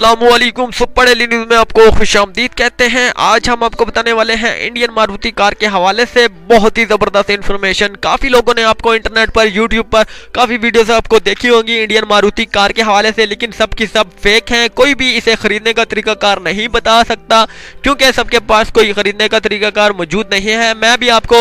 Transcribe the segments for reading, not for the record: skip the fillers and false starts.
अस्सलामुअलैकुम। Super daily news में आपको खुशामदीद कहते हैं। आज हम आपको बताने वाले हैं इंडियन मारुति कार के हवाले से बहुत ही ज़बरदस्त इन्फॉर्मेशन। काफ़ी लोगों ने आपको इंटरनेट पर, यूट्यूब पर काफ़ी वीडियोस आपको देखी होंगी इंडियन मारुति कार के हवाले से, लेकिन सब की सब फेक हैं। कोई भी इसे खरीदने का तरीकाकार नहीं बता सकता क्योंकि सबके पास कोई खरीदने का तरीकाकार मौजूद नहीं है। मैं भी आपको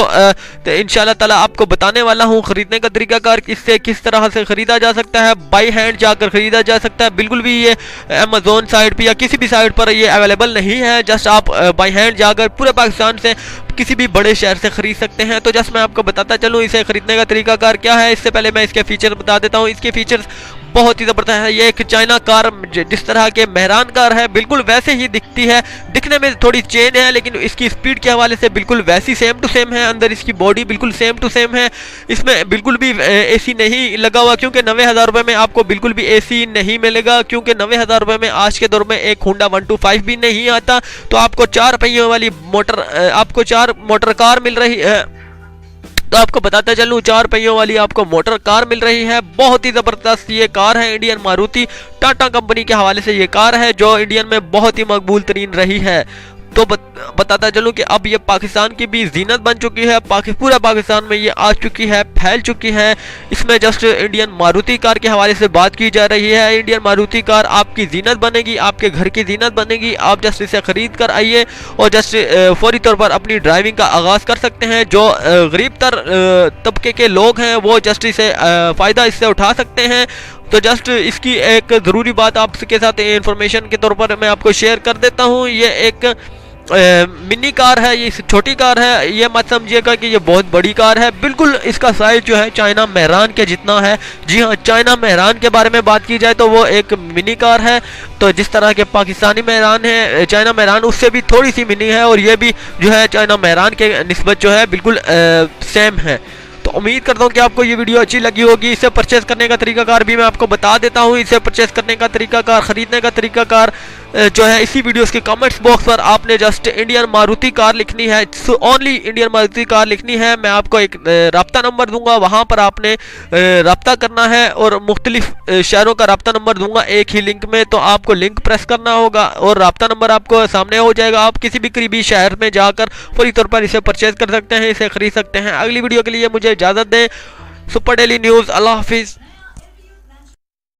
इंशाल्लाह ताला आपको बताने वाला हूँ खरीदने का तरीकाकार, इससे किस तरह से खरीदा जा सकता है, बाई हैंड जाकर खरीदा जा सकता है। बिल्कुल भी ये अमेज़न साइट पे या किसी भी साइट पर ये अवेलेबल नहीं है। जस्ट आप बाई हैंड जाकर पूरे पाकिस्तान से किसी भी बड़े शहर से खरीद सकते हैं। तो जस्ट मैं आपको बताता चलूँ इसे खरीदने का तरीकाकार क्या है। इससे पहले मैं इसके फीचर बता देता हूँ। इसके फीचर्स बहुत ही ज़बरदस्त है। ये एक चाइना कार, जिस तरह के मेहरान कार है बिल्कुल वैसे ही दिखती है। दिखने में थोड़ी चेंज है लेकिन इसकी स्पीड के हवाले से बिल्कुल वैसी सेम टू सेम है। अंदर इसकी बॉडी बिल्कुल सेम टू सेम है। इसमें बिल्कुल भी एसी नहीं लगा हुआ क्योंकि 90,000 रुपये में आपको बिल्कुल भी एसी नहीं मिलेगा, क्योंकि 90,000 रुपये में आज के दौर में एक होंडा 125 भी नहीं आता। तो आपको 4 पहियों वाली आपको 4 मोटर कार मिल रही है। तो आपको बताता चलूँ 4 पहियों वाली आपको मोटर कार मिल रही है। बहुत ही ज़बरदस्त ये कार है। इंडियन मारुति टाटा कंपनी के हवाले से ये कार है जो इंडियन में बहुत ही मकबूल तरीन रही है। तो बताता चलूँ कि अब ये पाकिस्तान की भी जीनत बन चुकी है। पूरा पाकिस्तान में ये आ चुकी है, फैल चुकी है। इसमें जस्ट इंडियन मारुति कार के हवाले से बात की जा रही है। इंडियन मारुति कार आपकी जीनत बनेगी, आपके घर की जीनत बनेगी। आप जस्ट इसे खरीद कर आइए और जस्ट फौरी तौर पर अपनी ड्राइविंग का आगाज़ कर सकते हैं। जो गरीब तर तबके के लोग हैं वो जस्ट इसे फ़ायदा इससे उठा सकते हैं। तो जस्ट इसकी एक ज़रूरी बात आपके साथ इंफॉर्मेशन के तौर पर मैं आपको शेयर कर देता हूँ। ये एक मिनी कार है, ये छोटी कार है। ये मत समझिएगा कि ये बहुत बड़ी कार है। बिल्कुल इसका साइज जो है चाइना मेहरान के जितना है। जी हाँ, चाइना मेहरान के बारे में बात की जाए तो वो एक मिनी कार है। तो जिस तरह के पाकिस्तानी मेहरान है, चाइना मेहरान उससे भी थोड़ी सी मिनी है और ये भी जो है चाइना मेहरान के निस्बत जो है बिल्कुल सेम है। तो उम्मीद करता हूँ कि आपको ये वीडियो अच्छी लगी होगी। इसे परचेस करने का तरीकाकार भी मैं आपको बता देता हूँ। इसे परचेस करने का तरीकाकार, खरीदने का तरीकाकार जो है इसी वीडियोस के कमेंट्स बॉक्स पर आपने जस्ट इंडियन मारुति कार लिखनी है, ओनली इंडियन मारुति कार लिखनी है। मैं आपको एक राब्ता नंबर दूंगा, वहाँ पर आपने राब्ता करना है और मुख्तलिफ शहरों का राब्ता नंबर दूंगा एक ही लिंक में। तो आपको लिंक प्रेस करना होगा और राब्ता नंबर आपको सामने हो जाएगा। आप किसी भी करीबी शहर में जाकर फौरी तौर पर इसे परचेज कर सकते हैं, इसे खरीद सकते हैं। अगली वीडियो के लिए मुझे इजाज़त दें। सुपर डेली न्यूज़, अल्लाह हाफिज़।